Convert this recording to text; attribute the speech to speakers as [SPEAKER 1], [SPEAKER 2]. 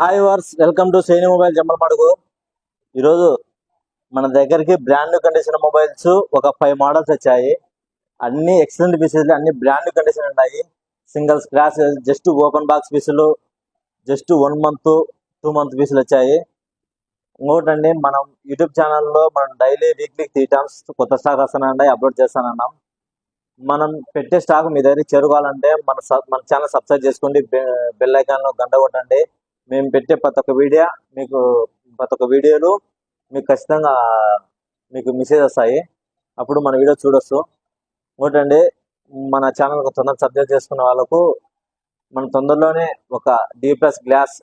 [SPEAKER 1] Hi viewers, welcome to Saini mobile Jammalamadugu. ఈరోజు మన దగ్గరికి బ్రాండ్ న్యూ కండిషన్ మొబైల్స్ ఒక 5 మోడల్స్ వచ్చాయి. అన్ని ఎక్సలెంట్ పీసెస్, అన్ని బ్రాండ్ న్యూ కండిషన్ ఉన్నాయి. Single scratch, just open box పీసులు, జస్ట్ 1 మంత్ 2 మంత్ పీసులు వచ్చాయి. ఇంకోటండి, మనం యూట్యూబ్ ఛానల్లో మనం డైలీ వీక్లీ 3 టైమ్స్ కొత్త స్టాక్ వస్తానండి, అప్లోడ్ చేస్తానన్నాం. మనం పెట్టే స్టాక్ మీ దగ్గరికి చేరుకోవాలంటే మన ఛానల్ సబ్స్క్రైబ్ చేసుకోండి, బెల్ ఐకాన్లో గంట కొట్టండి. మేము పెట్టే ప్రతి ఒక్క వీడియోలు మీకు ఖచ్చితంగా మీకు మెసేజ్ వస్తాయి. అప్పుడు మన వీడియో చూడొచ్చు. ఇంకోటండి, మన ఛానల్ తొందరగా సబ్స్క్రైబ్ చేసుకున్న వాళ్ళకు మనం తొందరలోనే ఒక D+ గ్లాస్